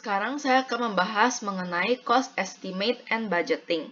Sekarang saya akan membahas mengenai cost estimate and budgeting.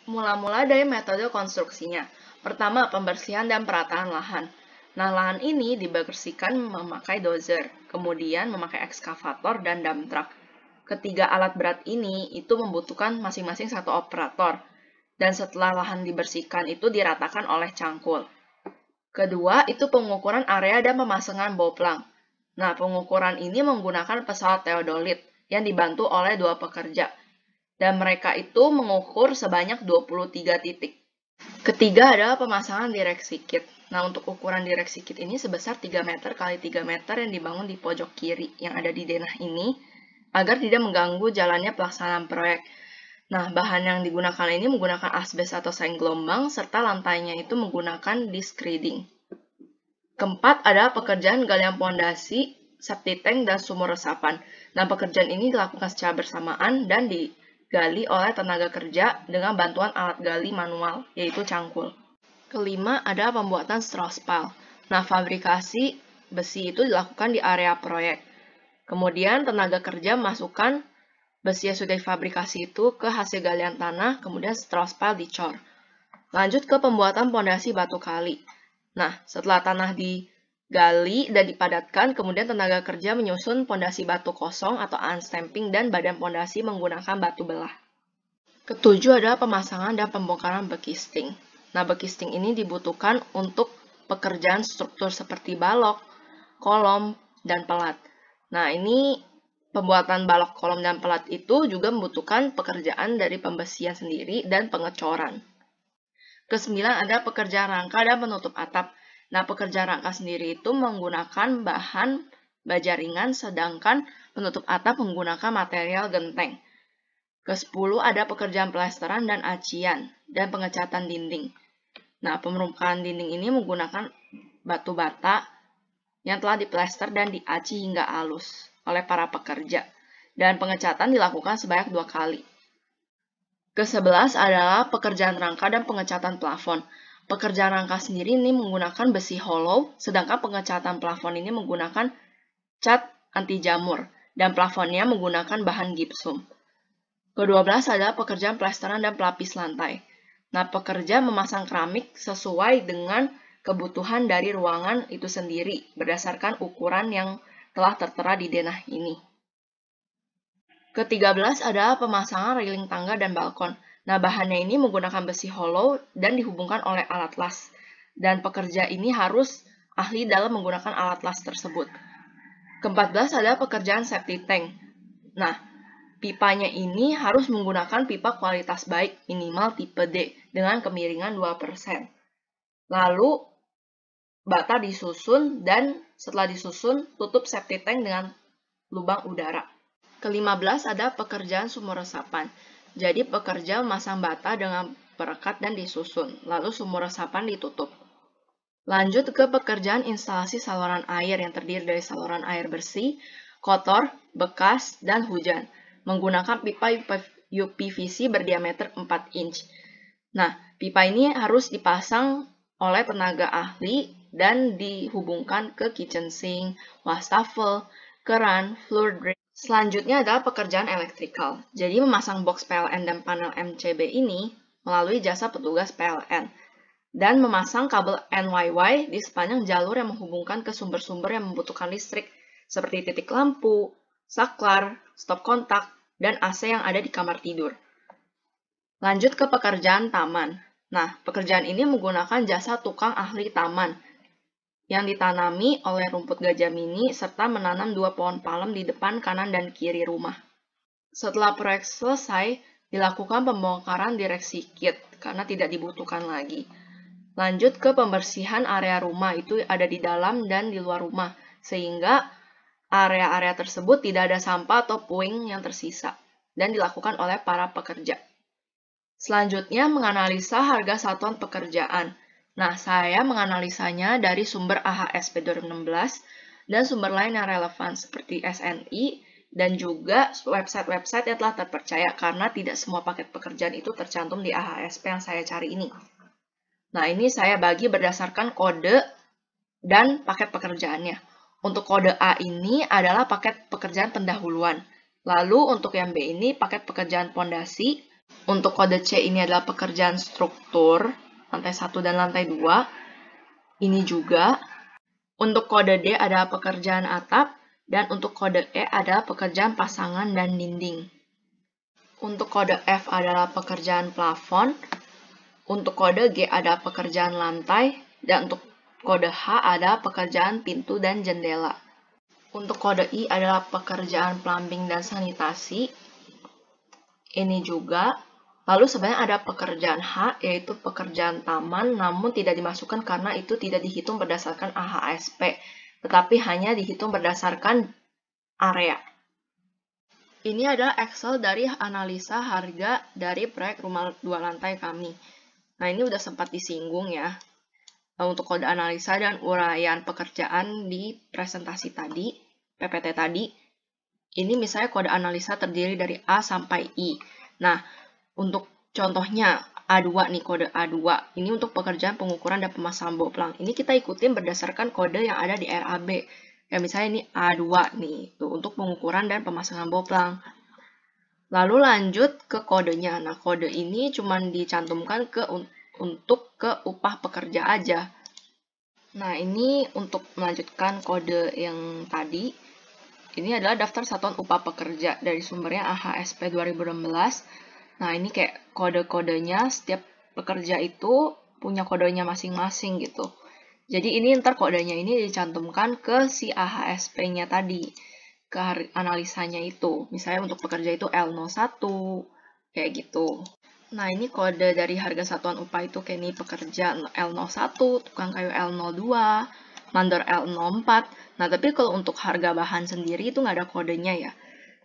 Mula-mula dari metode konstruksinya. Pertama, pembersihan dan perataan lahan. Nah, lahan ini dibersihkan memakai dozer, kemudian memakai ekskavator dan dump truck. Ketiga alat berat ini itu membutuhkan masing-masing satu operator. Dan setelah lahan dibersihkan itu diratakan oleh cangkul. Kedua, itu pengukuran area dan pemasangan boplang. Nah, pengukuran ini menggunakan pesawat teodolit yang dibantu oleh 2 pekerja. Dan mereka itu mengukur sebanyak 23 titik. Ketiga adalah pemasangan direksi kit. Nah, untuk ukuran direksi kit ini sebesar 3 meter x 3 meter yang dibangun di pojok kiri yang ada di denah ini, agar tidak mengganggu jalannya pelaksanaan proyek. Nah, bahan yang digunakan ini menggunakan asbes atau seng gelombang, serta lantainya itu menggunakan disc reading. Keempat adalah pekerjaan galian pondasi, septic tank, dan sumur resapan. Nah, pekerjaan ini dilakukan secara bersamaan dan digali oleh tenaga kerja dengan bantuan alat gali manual, yaitu cangkul. Kelima adalah pembuatan straw pile. Nah, fabrikasi besi itu dilakukan di area proyek. Kemudian tenaga kerja masukkan besi yang sudah difabrikasi itu ke hasil galian tanah, kemudian straw pile dicor. Lanjut ke pembuatan pondasi batu kali. Nah, setelah tanah digali dan dipadatkan, kemudian tenaga kerja menyusun pondasi batu kosong atau unstamping dan badan pondasi menggunakan batu belah. Ketujuh adalah pemasangan dan pembongkaran bekisting. Nah, bekisting ini dibutuhkan untuk pekerjaan struktur seperti balok, kolom, dan pelat. Nah, ini pembuatan balok, kolom, dan pelat itu juga membutuhkan pekerjaan dari pembesian sendiri dan pengecoran. Kesembilan ada pekerjaan rangka dan penutup atap. Nah, pekerjaan rangka sendiri itu menggunakan bahan baja ringan, sedangkan penutup atap menggunakan material genteng. Ke-10 ada pekerjaan plesteran dan acian, dan pengecatan dinding. Nah, pemermukaan dinding ini menggunakan batu bata yang telah diplester dan diaci hingga halus oleh para pekerja. Dan pengecatan dilakukan sebanyak 2 kali. Ke-11 adalah pekerjaan rangka dan pengecatan plafon. Pekerjaan rangka sendiri ini menggunakan besi hollow, sedangkan pengecatan plafon ini menggunakan cat anti jamur, dan plafonnya menggunakan bahan gipsum. Ke-12 adalah pekerjaan plesteran dan pelapis lantai. Nah, pekerja memasang keramik sesuai dengan kebutuhan dari ruangan itu sendiri, berdasarkan ukuran yang telah tertera di denah ini. Ke-13 adalah pemasangan railing tangga dan balkon. Nah, bahannya ini menggunakan besi hollow dan dihubungkan oleh alat las. Dan pekerja ini harus ahli dalam menggunakan alat las tersebut. Ke-14 adalah pekerjaan septic tank. Nah, pipanya ini harus menggunakan pipa kualitas baik, minimal tipe D, dengan kemiringan 2%. Lalu, bata disusun dan setelah disusun, tutup septic tank dengan lubang udara. Ke-15 ada pekerjaan sumur resapan. Jadi pekerja memasang bata dengan perekat dan disusun, lalu sumur resapan ditutup. Lanjut ke pekerjaan instalasi saluran air yang terdiri dari saluran air bersih, kotor, bekas, dan hujan, menggunakan pipa UPVC berdiameter 4 inch. Nah, pipa ini harus dipasang oleh tenaga ahli dan dihubungkan ke kitchen sink, wastafel, keran, floor drain. Selanjutnya adalah pekerjaan elektrikal. Jadi memasang box PLN dan panel MCB ini melalui jasa petugas PLN. Dan memasang kabel NYY di sepanjang jalur yang menghubungkan ke sumber-sumber yang membutuhkan listrik, seperti titik lampu, saklar, stop kontak, dan AC yang ada di kamar tidur. Lanjut ke pekerjaan taman. Nah, pekerjaan ini menggunakan jasa tukang ahli taman yang ditanami oleh rumput gajah mini serta menanam 2 pohon palem di depan, kanan, dan kiri rumah. Setelah proyek selesai, dilakukan pembongkaran direksi kit karena tidak dibutuhkan lagi. Lanjut ke pembersihan area rumah, itu ada di dalam dan di luar rumah, sehingga area-area tersebut tidak ada sampah atau puing yang tersisa, dan dilakukan oleh para pekerja. Selanjutnya, menganalisa harga satuan pekerjaan. Nah, saya menganalisanya dari sumber AHSP 2016 dan sumber lain yang relevan seperti SNI dan juga website-website yang telah terpercaya karena tidak semua paket pekerjaan itu tercantum di AHSP yang saya cari ini. Nah, ini saya bagi berdasarkan kode dan paket pekerjaannya. Untuk kode A ini adalah paket pekerjaan pendahuluan Lalu untuk yang B ini paket pekerjaan pondasi. Untuk kode C ini adalah pekerjaan struktur, lantai 1 dan lantai 2. Ini juga. Untuk kode D adalah pekerjaan atap, dan untuk kode E adalah pekerjaan pasangan dan dinding. Untuk kode F adalah pekerjaan plafon, untuk kode G adalah pekerjaan lantai, dan untuk kode H adalah pekerjaan pintu dan jendela. Untuk kode I adalah pekerjaan plumbing dan sanitasi. Ini juga. Lalu sebenarnya ada pekerjaan H, yaitu pekerjaan taman, namun tidak dimasukkan karena itu tidak dihitung berdasarkan AHSP, tetapi hanya dihitung berdasarkan area. Ini adalah Excel dari analisa harga dari proyek rumah 2 lantai kami. Nah, ini udah sempat disinggung ya, untuk kode analisa dan uraian pekerjaan di presentasi tadi, PPT tadi. Ini misalnya kode analisa terdiri dari A sampai I. Nah, untuk contohnya A2 nih, kode A2. Ini untuk pekerjaan pengukuran dan pemasangan boplang. Ini kita ikutin berdasarkan kode yang ada di RAB. Ya misalnya ini A2 nih, tuh, untuk pengukuran dan pemasangan boplang. Lalu lanjut ke kodenya. Nah, kode ini cuma dicantumkan untuk ke upah pekerja aja. Nah, ini untuk melanjutkan kode yang tadi. Ini adalah daftar satuan upah pekerja dari sumbernya AHSP 2016. Nah, ini kayak kode-kodenya, setiap pekerja itu punya kodenya masing-masing gitu. Jadi ini ntar kodenya ini dicantumkan ke si AHSP-nya tadi, ke analisanya itu. Misalnya untuk pekerja itu L01, kayak gitu. Nah, ini kode dari harga satuan upah itu kayak ini pekerja L01, tukang kayu L02, mandor L04. Nah, tapi kalau untuk harga bahan sendiri itu nggak ada kodenya ya.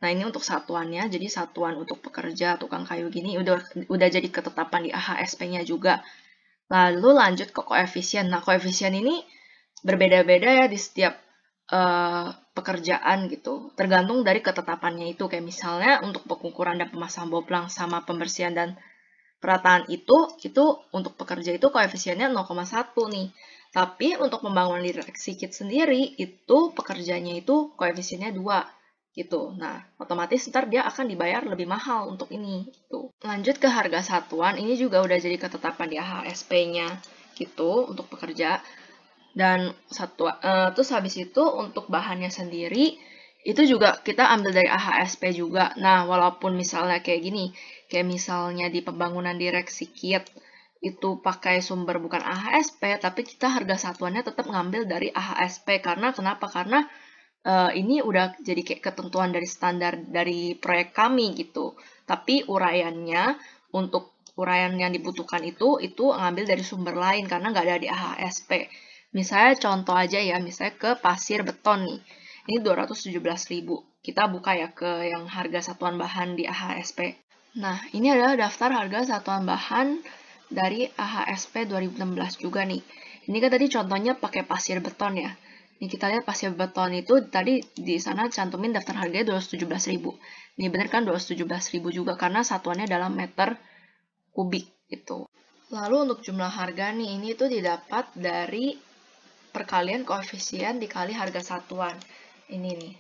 Nah, ini untuk satuannya, jadi satuan untuk pekerja, tukang kayu gini, udah jadi ketetapan di AHSP-nya juga. Lalu lanjut ke koefisien. Nah, koefisien ini berbeda-beda ya di setiap pekerjaan gitu. Tergantung dari ketetapannya itu. Kayak misalnya untuk pengukuran dan pemasangan boplang sama pembersihan dan perataan itu untuk pekerja itu koefisiennya 0,1 nih. Tapi untuk pembangunan direksi kit sendiri, itu pekerjanya itu koefisiennya 2. Gitu. Nah, otomatis ntar dia akan dibayar lebih mahal untuk ini. Gitu. Lanjut ke harga satuan, ini juga udah jadi ketetapan di AHSP-nya gitu untuk pekerja. Dan terus habis itu untuk bahannya sendiri, itu juga kita ambil dari AHSP juga. Nah, walaupun misalnya kayak gini, kayak misalnya di pembangunan direksi kit, itu pakai sumber bukan AHSP, tapi kita harga satuannya tetap ngambil dari AHSP. Karena kenapa? Karena ini udah jadi kayak ketentuan dari standar dari proyek kami gitu. Tapi uraiannya, untuk uraian yang dibutuhkan itu ngambil dari sumber lain karena nggak ada di AHSP. Misalnya contoh aja ya, misalnya ke pasir beton nih. Ini 217.000. Kita buka ya ke yang harga satuan bahan di AHSP. Nah, ini adalah daftar harga satuan bahan dari AHSP 2016 juga nih. Ini kan tadi contohnya pakai pasir beton ya. Ini kita lihat pasir beton itu tadi di sana cantumin daftar harganya 217.000. Ini bener kan 217.000 juga karena satuannya dalam meter kubik gitu. Lalu untuk jumlah harga nih, ini tuh didapat dari perkalian koefisien dikali harga satuan. Ini nih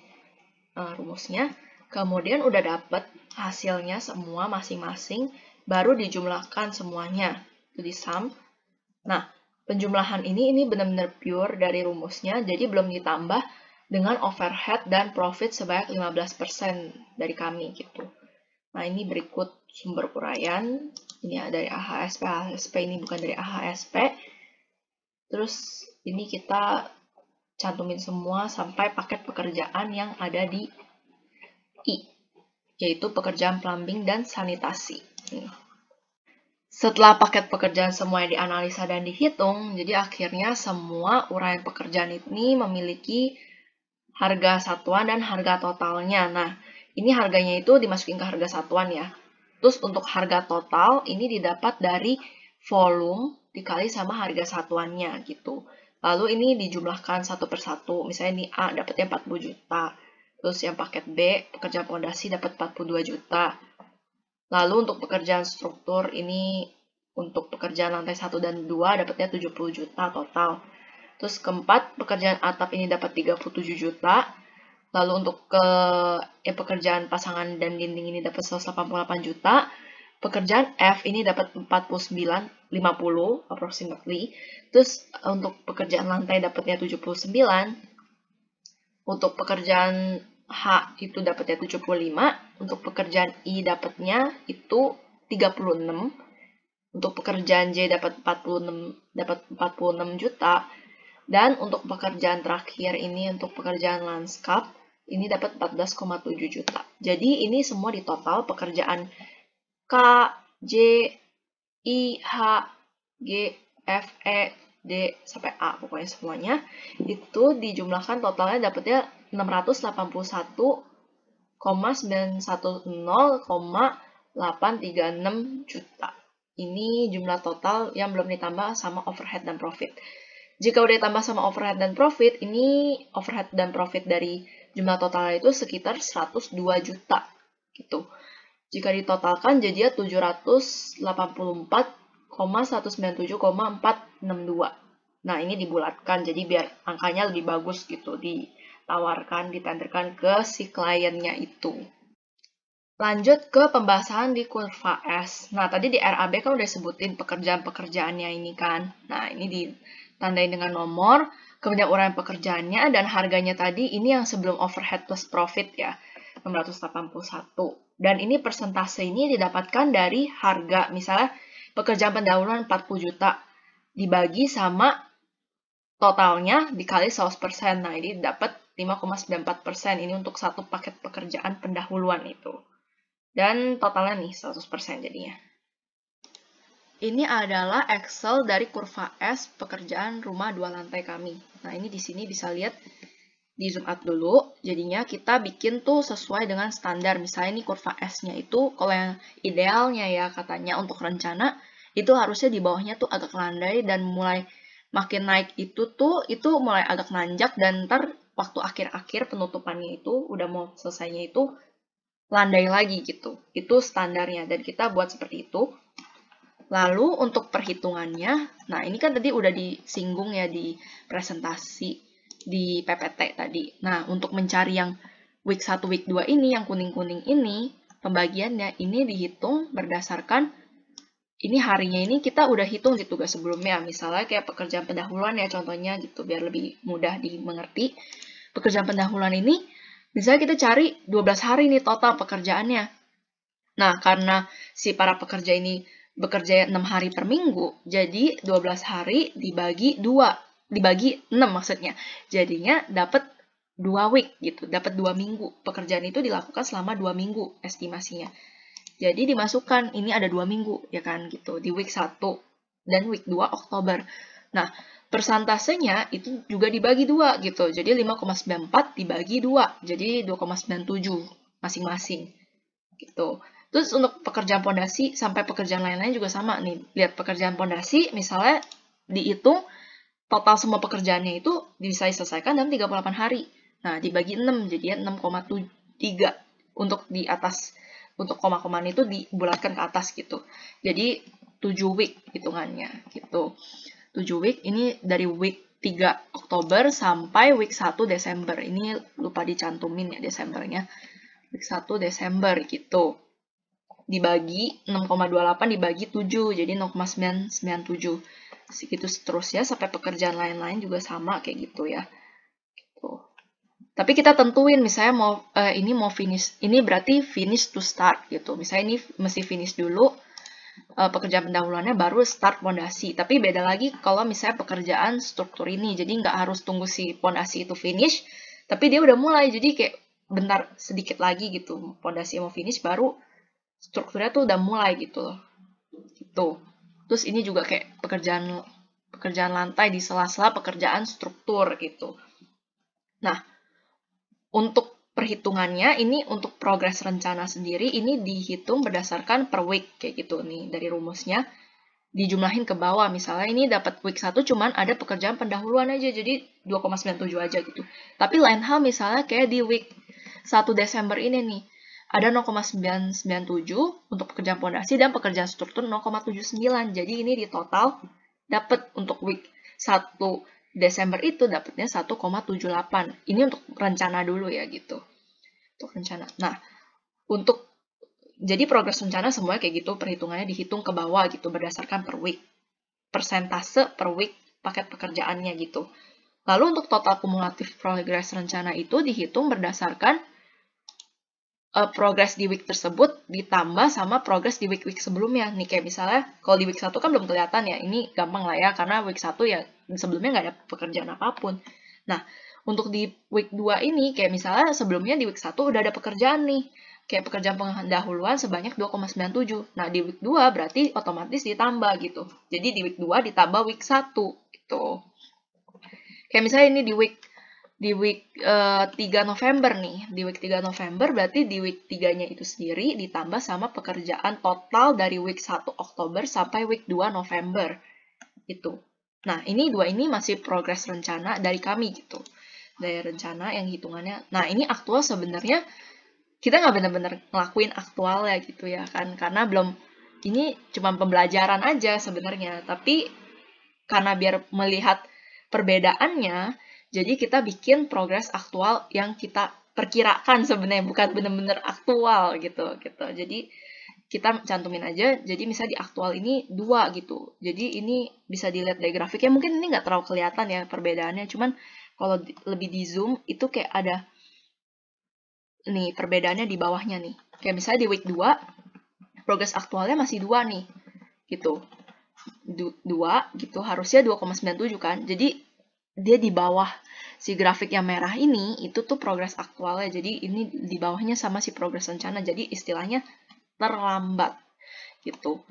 rumusnya. Kemudian udah dapet hasilnya semua masing-masing, baru dijumlahkan semuanya. Itu di sum. Nah, penjumlahan ini benar-benar pure dari rumusnya, jadi belum ditambah dengan overhead dan profit sebanyak 15% dari kami gitu. Nah, ini berikut sumber uraian. Ini dari AHSP ini bukan dari AHSP. Terus ini kita cantumin semua sampai paket pekerjaan yang ada di I, yaitu pekerjaan plumbing dan sanitasi. Setelah paket pekerjaan semuanya dianalisa dan dihitung, jadi akhirnya semua uraian pekerjaan ini memiliki harga satuan dan harga totalnya. Nah, ini harganya itu dimasukin ke harga satuan ya. Terus untuk harga total ini didapat dari volume dikali sama harga satuannya gitu. Lalu ini dijumlahkan satu persatu. Misalnya ini A dapatnya 40 juta. Terus yang paket B, pekerjaan pondasi dapat 42 juta. Lalu untuk pekerjaan struktur ini untuk pekerjaan lantai 1 dan 2 dapatnya 70 juta total. Terus keempat, pekerjaan atap ini dapat 37 juta. Lalu untuk pekerjaan pasangan dan dinding ini dapat 188 juta. Pekerjaan F ini dapat 49,50 approximately. Terus untuk pekerjaan lantai dapatnya 79. Untuk pekerjaan H itu dapatnya 75. Untuk pekerjaan I dapatnya itu 36. Untuk pekerjaan J dapat 46 juta. Dan untuk pekerjaan terakhir ini, untuk pekerjaan lanskap, ini dapat 14,7 juta. Jadi ini semua di total pekerjaan K, J, I, H, G, F, E, D, sampai A, pokoknya semuanya. Itu dijumlahkan totalnya dapatnya 681,910,836 juta. Ini jumlah total yang belum ditambah sama overhead dan profit. Jika udah ditambah sama overhead dan profit, ini overhead dan profit dari jumlah totalnya itu sekitar 102 juta gitu. Jika ditotalkan jadinya 784,197,462. Nah, ini dibulatkan jadi biar angkanya lebih bagus gitu, ditawarkan, ditenderkan ke si kliennya itu. Lanjut ke pembahasan di kurva S. Nah, tadi di RAB kan udah sebutin pekerjaan-pekerjaannya ini kan. Nah, ini ditandain dengan nomor, kemudian uraian pekerjaannya, dan harganya tadi ini yang sebelum overhead plus profit ya, 681. Dan ini persentase ini didapatkan dari harga, misalnya pekerjaan pendahuluan 40 juta, dibagi sama totalnya dikali 100%. Nah, ini dapat 5,94%. Ini untuk satu paket pekerjaan pendahuluan itu. Dan totalnya nih 100% jadinya. Ini adalah Excel dari kurva S pekerjaan rumah 2 lantai kami. Nah, ini di sini bisa lihat di zoom out dulu. Jadinya kita bikin tuh sesuai dengan standar. Misalnya ini kurva S-nya itu kalau yang idealnya ya katanya untuk rencana itu harusnya di bawahnya tuh agak landai dan mulai makin naik itu mulai agak nanjak dan ntar waktu akhir-akhir penutupannya itu udah mau selesainya itu landai lagi gitu. Itu standarnya dan kita buat seperti itu. Lalu untuk perhitungannya, nah ini kan tadi udah disinggung ya di presentasi di PPT tadi. Nah, untuk mencari yang week 1, week 2 ini, yang kuning-kuning ini, pembagiannya ini dihitung berdasarkan ini harinya ini kita udah hitung di tugas sebelumnya. Misalnya kayak pekerjaan pendahuluan ya contohnya gitu biar lebih mudah dimengerti. Pekerjaan pendahuluan ini misalnya kita cari 12 hari nih total pekerjaannya. Nah, karena si para pekerja ini bekerja 6 hari per minggu, jadi 12 hari dibagi 6 maksudnya. Jadinya dapat 2 week gitu, dapat 2 minggu. Pekerjaan itu dilakukan selama 2 minggu estimasinya. Jadi dimasukkan, ini ada 2 minggu ya kan gitu, di week 1 dan week 2 Oktober. Nah, persentasenya itu juga dibagi 2 gitu. Jadi 5,94 dibagi 2. Jadi 2,97 masing-masing. Gitu. Terus untuk pekerjaan pondasi sampai pekerjaan lain-lain juga sama nih. Lihat pekerjaan pondasi misalnya dihitung total semua pekerjaannya itu bisa diselesaikan dalam 38 hari. Nah, dibagi 6 jadinya 6,3 untuk di atas untuk koma-koma itu dibulatkan ke atas gitu. Jadi 7 week hitungannya gitu. 7 week ini dari week 3 Oktober sampai week 1 Desember. Ini lupa dicantumin ya Desembernya. Week 1 Desember gitu. Dibagi 6,28 dibagi 7 jadi 0,997. Segitu seterusnya sampai pekerjaan lain-lain juga sama kayak gitu ya. Gitu. Tapi kita tentuin misalnya ini mau finish, ini berarti finish to start gitu. Misalnya ini mesti finish dulu pekerjaan pendahuluannya baru start pondasi. Tapi beda lagi kalau misalnya pekerjaan struktur ini. Jadi nggak harus tunggu si pondasi itu finish, tapi dia udah mulai. Jadi kayak bentar sedikit lagi gitu. Pondasi mau finish baru strukturnya tuh udah mulai gitu loh. Gitu. Terus ini juga kayak pekerjaan lantai di sela-sela pekerjaan struktur gitu. Nah, untuk perhitungannya ini untuk progres rencana sendiri ini dihitung berdasarkan per week kayak gitu nih dari rumusnya dijumlahin ke bawah. Misalnya ini dapat week 1 cuman ada pekerjaan pendahuluan aja jadi 2,97 aja gitu. Tapi lain hal misalnya kayak di week 1 Desember ini nih ada 0,997 untuk pekerjaan pondasi dan pekerjaan struktur 0,79. Jadi ini di total dapat untuk week 1 Desember itu dapatnya 1,78. Ini untuk rencana dulu ya gitu. Untuk rencana. Nah, jadi progres rencana semuanya kayak gitu, perhitungannya dihitung ke bawah gitu berdasarkan per week. Persentase per week paket pekerjaannya gitu. Lalu untuk total kumulatif progres rencana itu dihitung berdasarkan progres di week tersebut ditambah sama progres di week-week sebelumnya. Nih kayak misalnya, kalau di week 1 kan belum kelihatan ya, ini gampang lah ya, karena week 1 ya sebelumnya nggak ada pekerjaan apapun. Nah, untuk di week 2 ini, kayak misalnya sebelumnya di week 1 udah ada pekerjaan nih, kayak pekerjaan pendahuluan sebanyak 2,97. Nah, di week 2 berarti otomatis ditambah gitu. Jadi di week 2 ditambah week 1 gitu. Kayak misalnya ini di week 3 November nih. Di week 3 November berarti di week 3-nya itu sendiri ditambah sama pekerjaan total dari week 1 Oktober sampai week 2 November. Itu. Nah, ini masih progres rencana dari kami gitu. Dari rencana yang hitungannya. Nah, ini aktual sebenarnya kita nggak benar-benar ngelakuin aktual ya gitu ya kan. Karena ini cuma pembelajaran aja sebenarnya. Tapi karena biar melihat perbedaannya, jadi kita bikin progres aktual yang kita perkirakan sebenarnya, bukan benar-benar aktual gitu. Jadi kita cantumin aja, jadi misalnya di aktual ini 2 gitu. Jadi ini bisa dilihat dari grafiknya, mungkin ini nggak terlalu kelihatan ya perbedaannya, cuman kalau lebih di zoom itu kayak ada nih perbedaannya di bawahnya nih. Kayak misalnya di week 2, progres aktualnya masih 2 nih, gitu. 2 gitu, harusnya 2,97 kan. Jadi dia di bawah si grafik yang merah ini, itu tuh progres aktualnya. Jadi ini di bawahnya sama si progres rencana. Jadi istilahnya terlambat gitu.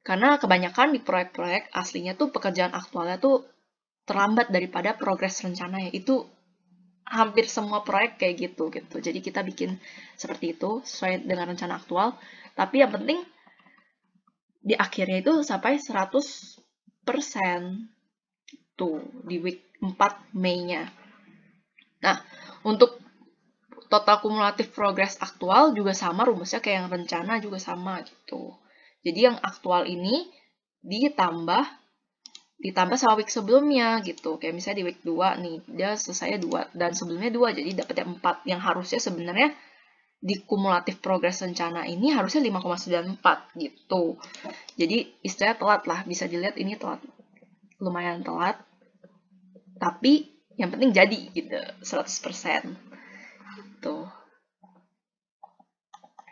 Karena kebanyakan di proyek-proyek aslinya tuh pekerjaan aktualnya tuh terlambat daripada progres rencananya. Itu hampir semua proyek kayak gitu. Jadi kita bikin seperti itu sesuai dengan rencana aktual. Tapi yang penting di akhirnya itu sampai 100% tuh di week 4 Mei-nya. Nah, untuk total kumulatif progress aktual juga sama rumusnya kayak yang rencana juga sama gitu. Jadi yang aktual ini ditambah sama week sebelumnya gitu. Kayak misalnya di week 2 nih, dia selesai 2 dan sebelumnya 2 jadi dapetnya 4 yang harusnya sebenarnya di kumulatif progres rencana ini harusnya 5,94 gitu. Jadi istilahnya telat lah, bisa dilihat ini telat. Lumayan telat. Tapi yang penting jadi gitu, 100%. Gitu.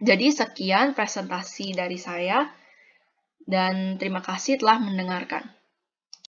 Jadi sekian presentasi dari saya dan terima kasih telah mendengarkan.